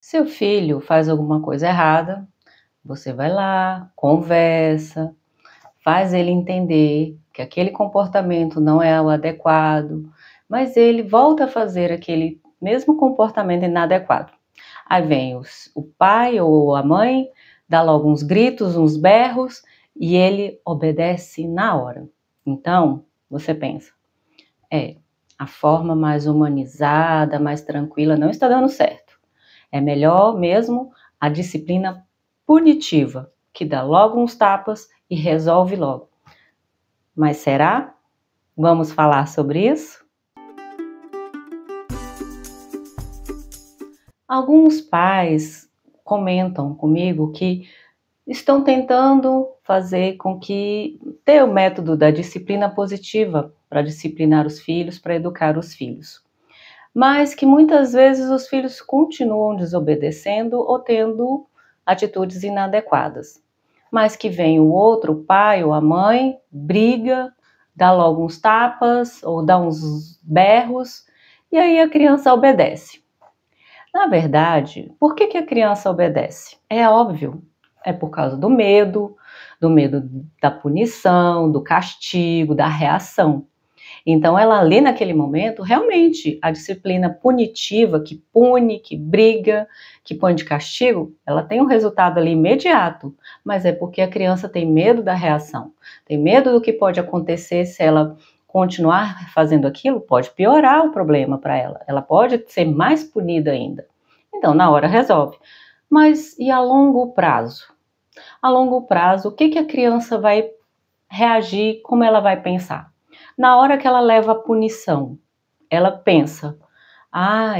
Seu filho faz alguma coisa errada, você vai lá, conversa, faz ele entender que aquele comportamento não é o adequado, mas ele volta a fazer aquele mesmo comportamento inadequado. Aí vem o pai ou a mãe, dá logo uns gritos, uns berros, e ele obedece na hora. Então, você pensa, é, a forma mais humanizada, mais tranquila não está dando certo. É melhor mesmo a disciplina punitiva, que dá logo uns tapas e resolve logo. Mas será? Vamos falar sobre isso? Alguns pais comentam comigo que estão tentando fazer com que ter o método da disciplina positiva para disciplinar os filhos, para educar os filhos. Mas que muitas vezes os filhos continuam desobedecendo ou tendo atitudes inadequadas. Mas que vem o outro, o pai ou a mãe, briga, dá logo uns tapas ou dá uns berros, e aí a criança obedece. Na verdade, por que a criança obedece? É óbvio, é por causa do medo da punição, do castigo, da reação. Então, ela ali naquele momento, realmente, a disciplina punitiva, que pune, que briga, que põe de castigo, ela tem um resultado ali imediato, mas é porque a criança tem medo da reação, tem medo do que pode acontecer se ela continuar fazendo aquilo, pode piorar o problema para ela, ela pode ser mais punida ainda. Então, na hora resolve. Mas e a longo prazo? A longo prazo, o que a criança vai reagir, como ela vai pensar? Na hora que ela leva a punição, ela pensa,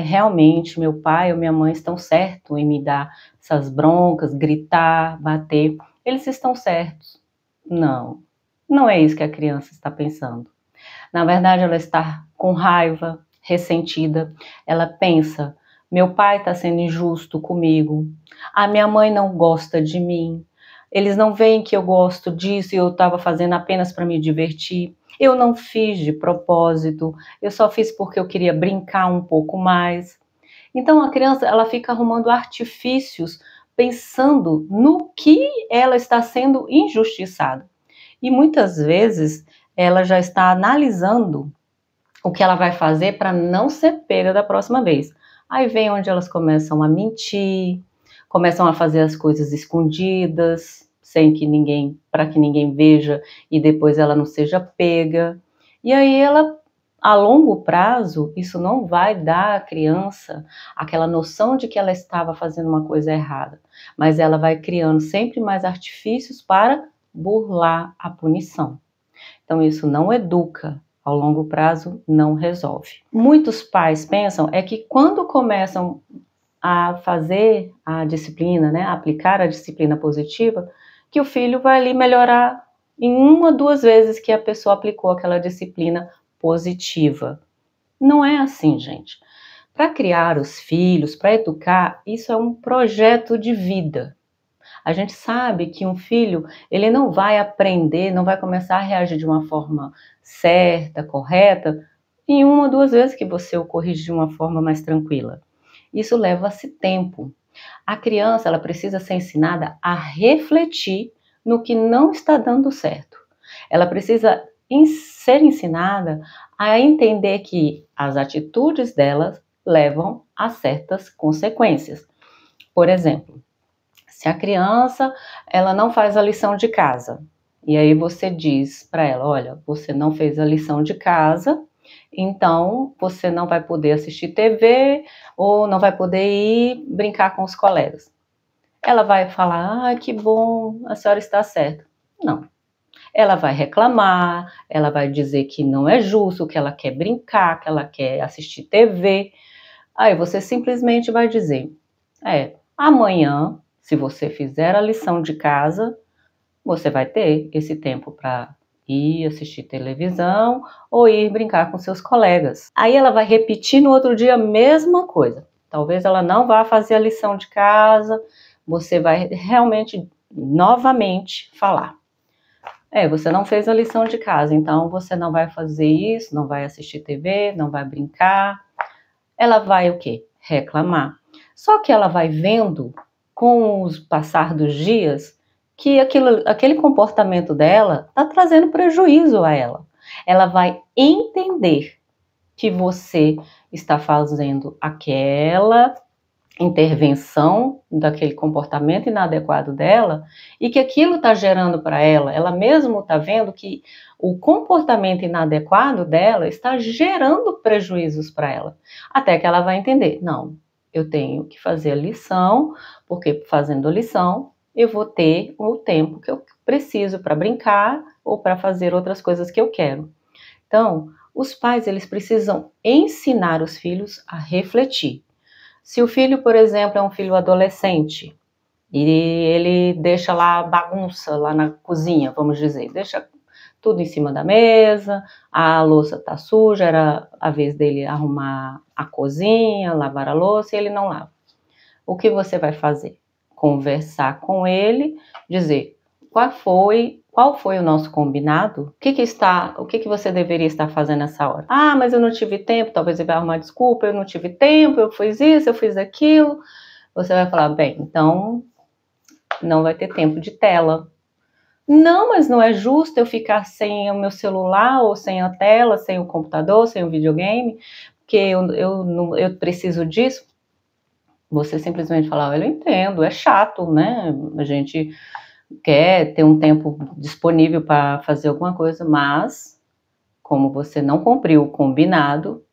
realmente meu pai ou minha mãe estão certos em me dar essas broncas, gritar, bater, eles estão certos. Não, não é isso que a criança está pensando. Na verdade, ela está com raiva, ressentida, ela pensa, meu pai está sendo injusto comigo, a minha mãe não gosta de mim, eles não veem que eu gosto disso e eu estava fazendo apenas para me divertir. Eu não fiz de propósito, eu só fiz porque eu queria brincar um pouco mais. Então a criança ela fica arrumando artifícios pensando no que ela está sendo injustiçada. E muitas vezes ela já está analisando o que ela vai fazer para não ser pega da próxima vez. Aí vem onde elas começam a mentir, começam a fazer as coisas escondidas, sem que ninguém, para que ninguém veja e depois ela não seja pega. E aí ela, a longo prazo, isso não vai dar à criança aquela noção de que ela estava fazendo uma coisa errada, mas ela vai criando sempre mais artifícios para burlar a punição. Então isso não educa, ao longo prazo não resolve. Muitos pais pensam é que quando começam a fazer a disciplina, né, a aplicar a disciplina positiva, que o filho vai ali melhorar em uma, duas vezes que a pessoa aplicou aquela disciplina positiva. Não é assim, gente. Para criar os filhos, para educar, isso é um projeto de vida. A gente sabe que um filho, ele não vai aprender, não vai começar a reagir de uma forma certa, correta, em uma, duas vezes que você o corrige de uma forma mais tranquila. Isso leva-se tempo. A criança, ela precisa ser ensinada a refletir no que não está dando certo. Ela precisa ser ensinada a entender que as atitudes delas levam a certas consequências. Por exemplo, se a criança ela não faz a lição de casa, e aí você diz para ela, olha, você não fez a lição de casa, então você não vai poder assistir TV ou não vai poder ir brincar com os colegas. Ela vai falar, que bom, a senhora está certa. Não. Ela vai reclamar, ela vai dizer que não é justo, que ela quer brincar, que ela quer assistir TV. Aí você simplesmente vai dizer, amanhã, se você fizer a lição de casa, você vai ter esse tempo para ir assistir televisão ou ir brincar com seus colegas. Aí ela vai repetir no outro dia a mesma coisa. Talvez ela não vá fazer a lição de casa, você vai realmente, novamente, falar. Você não fez a lição de casa, então você não vai fazer isso, não vai assistir TV, não vai brincar. Ela vai o quê? Reclamar. Só que ela vai vendo, com o passar dos dias, que aquele comportamento dela está trazendo prejuízo a ela. Ela vai entender que você está fazendo aquela intervenção daquele comportamento inadequado dela e que aquilo está gerando para ela mesma está vendo que o comportamento inadequado dela está gerando prejuízos para ela, até que ela vai entender, não, eu tenho que fazer a lição, porque fazendo a lição eu vou ter o tempo que eu preciso para brincar ou para fazer outras coisas que eu quero. Então, os pais, eles precisam ensinar os filhos a refletir. Se o filho, por exemplo, é um filho adolescente e ele deixa lá bagunça lá na cozinha, vamos dizer, deixa tudo em cima da mesa, a louça tá suja, era a vez dele arrumar a cozinha, lavar a louça e ele não lava. O que você vai fazer? Conversar com ele, dizer qual foi o nosso combinado? O que você deveria estar fazendo nessa hora? Ah, mas eu não tive tempo, talvez ele vai arrumar desculpa, eu não tive tempo, eu fiz isso, eu fiz aquilo. Você vai falar, bem, então não vai ter tempo de tela. Não, mas não é justo eu ficar sem o meu celular, ou sem a tela, sem o computador, sem o videogame, porque eu preciso disso. Você simplesmente fala, eu entendo, é chato, né? A gente quer ter um tempo disponível para fazer alguma coisa, mas como você não cumpriu o combinado,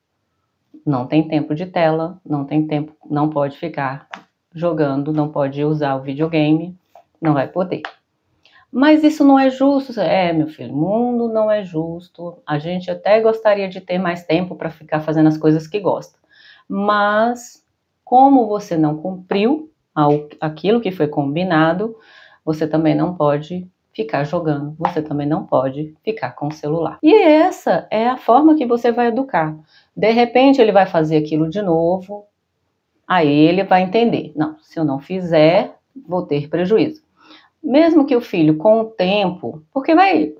não tem tempo de tela, não tem tempo, não pode ficar jogando, não pode usar o videogame, não vai poder. Mas isso não é justo. Meu filho, o mundo não é justo. A gente até gostaria de ter mais tempo para ficar fazendo as coisas que gosta. Mas, como você não cumpriu aquilo que foi combinado, você também não pode ficar jogando, você também não pode ficar com o celular. E essa é a forma que você vai educar. De repente ele vai fazer aquilo de novo, aí ele vai entender, não, se eu não fizer, vou ter prejuízo. Mesmo que o filho, com o tempo, porque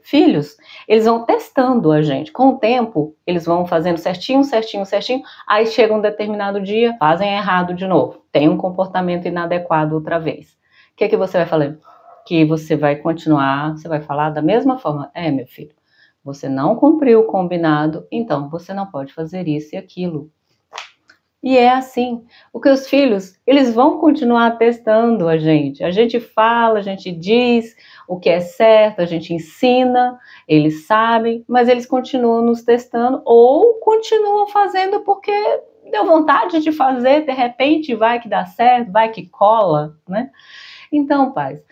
filhos, eles vão testando a gente, com o tempo, eles vão fazendo certinho, aí chega um determinado dia, fazem errado de novo, tem um comportamento inadequado outra vez. O que você vai falar? Que você vai continuar, você vai falar da mesma forma, meu filho, você não cumpriu o combinado, então você não pode fazer isso e aquilo. E é assim, porque os filhos, eles vão continuar testando a gente fala, a gente diz o que é certo, a gente ensina, eles sabem, mas eles continuam nos testando ou continuam fazendo porque deu vontade de fazer, de repente vai que dá certo, vai que cola, né? Então, pais,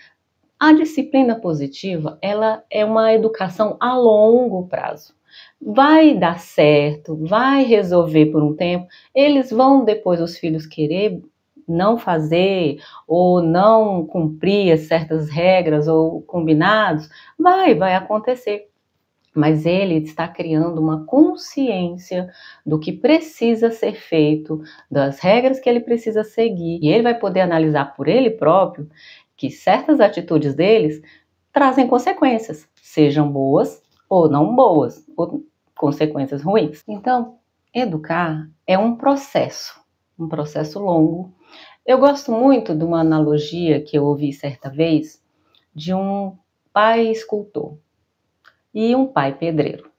a disciplina positiva, ela é uma educação a longo prazo. Vai dar certo, vai resolver por um tempo, eles vão depois, os filhos, querer não fazer ou não cumprir certas regras ou combinados, vai acontecer. Mas ele está criando uma consciência do que precisa ser feito, das regras que ele precisa seguir, e ele vai poder analisar por ele próprio que certas atitudes deles trazem consequências, sejam boas ou não boas, ou consequências ruins. Então, educar é um processo longo. Eu gosto muito de uma analogia que eu ouvi certa vez de um pai escultor e um pai pedreiro.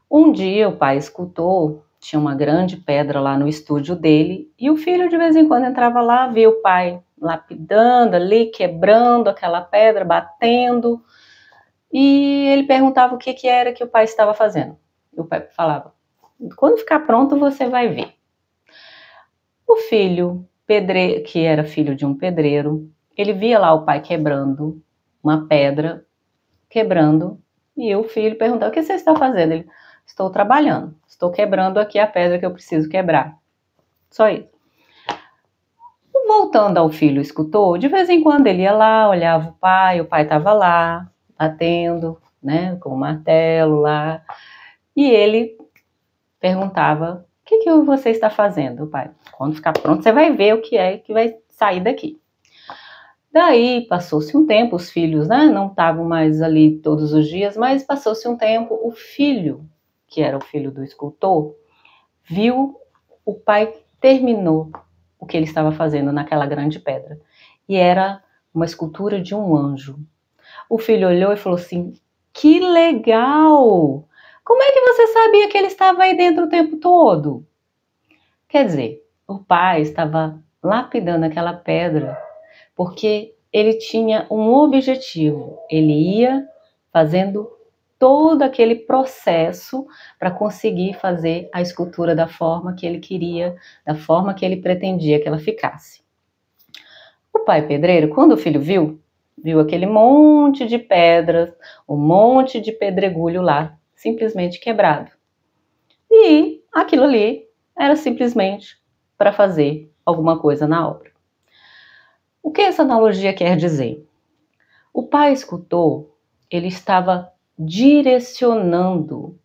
Um dia o pai escultor tinha uma grande pedra lá no estúdio dele e o filho de vez em quando entrava lá, via o pai lapidando ali, quebrando aquela pedra, batendo, e ele perguntava o que era que o pai estava fazendo. E o pai falava, quando ficar pronto você vai ver. O filho, que era filho de um pedreiro, ele via lá o pai quebrando uma pedra, e o filho perguntava, o que você está fazendo? Ele, estou trabalhando, estou quebrando aqui a pedra que eu preciso quebrar. Só isso. Voltando ao filho escultor, de vez em quando ele ia lá, olhava o pai estava lá, batendo, né, com o martelo lá, e ele perguntava, o que você está fazendo, pai? Quando ficar pronto, você vai ver o que é que vai sair daqui. Daí, passou-se um tempo, os filhos, né, não estavam mais ali todos os dias, mas passou-se um tempo, o filho, que era o filho do escultor, viu o pai terminou o que ele estava fazendo naquela grande pedra. E era uma escultura de um anjo. O filho olhou e falou assim: que legal! Como é que você sabia que ele estava aí dentro o tempo todo? Quer dizer, o pai estava lapidando aquela pedra porque ele tinha um objetivo. Ele ia fazendo todo aquele processo para conseguir fazer a escultura da forma que ele queria, da forma que ele pretendia que ela ficasse. O pai pedreiro, quando o filho viu aquele monte de pedras, um monte de pedregulho lá, simplesmente quebrado. E aquilo ali era simplesmente para fazer alguma coisa na obra. O que essa analogia quer dizer? O pai escultor, ele estava direcionando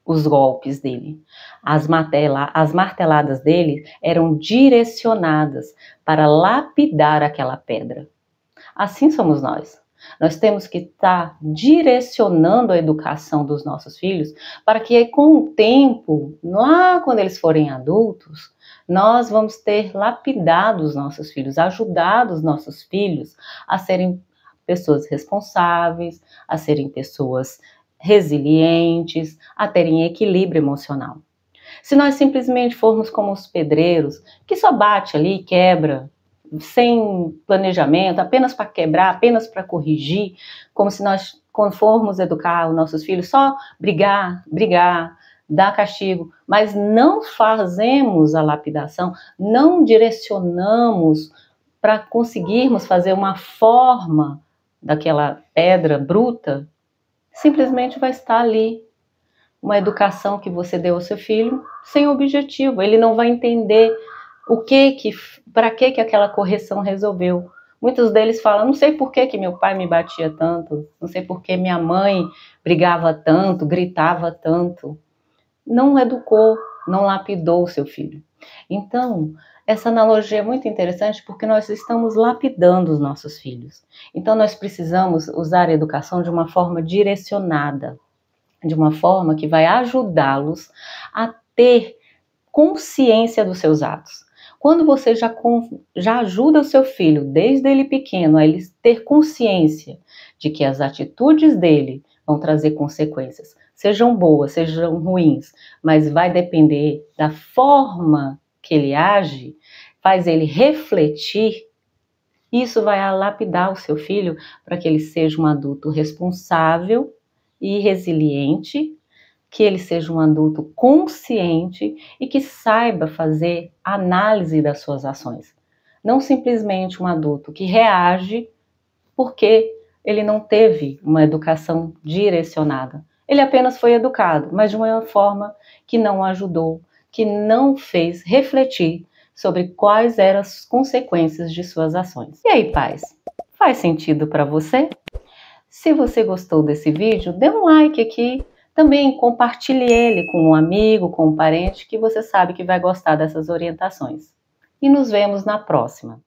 os golpes dele. As marteladas dele eram direcionadas para lapidar aquela pedra. Assim somos nós. Nós temos que estar direcionando a educação dos nossos filhos para que com o tempo, lá quando eles forem adultos, nós vamos ter lapidado os nossos filhos, ajudado os nossos filhos a serem pessoas responsáveis, a serem pessoas resilientes, a terem equilíbrio emocional. Se nós simplesmente formos como os pedreiros, que só bate ali, quebra, sem planejamento, apenas para quebrar, apenas para corrigir, como se nós, quando formos educar os nossos filhos, só brigar, dar castigo, mas não fazemos a lapidação, não direcionamos para conseguirmos fazer uma forma daquela pedra bruta, simplesmente vai estar ali uma educação que você deu ao seu filho sem objetivo. Ele não vai entender para que aquela correção resolveu. Muitos deles falam: não sei por que meu pai me batia tanto, não sei por que minha mãe brigava tanto, gritava tanto. Não educou, não lapidou o seu filho. Então, essa analogia é muito interessante porque nós estamos lapidando os nossos filhos. Então, nós precisamos usar a educação de uma forma direcionada, de uma forma que vai ajudá-los a ter consciência dos seus atos. Quando você já ajuda o seu filho, desde ele pequeno, a ele ter consciência de que as atitudes dele vão trazer consequências, sejam boas, sejam ruins, mas vai depender da forma que ele age, faz ele refletir, isso vai lapidar o seu filho para que ele seja um adulto responsável e resiliente, que ele seja um adulto consciente e que saiba fazer análise das suas ações. Não simplesmente um adulto que reage porque ele não teve uma educação direcionada. Ele apenas foi educado, mas de uma forma que não ajudou, que não fez refletir sobre quais eram as consequências de suas ações. E aí, pais, faz sentido para você? Se você gostou desse vídeo, dê um like aqui. Também compartilhe ele com um amigo, com um parente que você sabe que vai gostar dessas orientações. E nos vemos na próxima.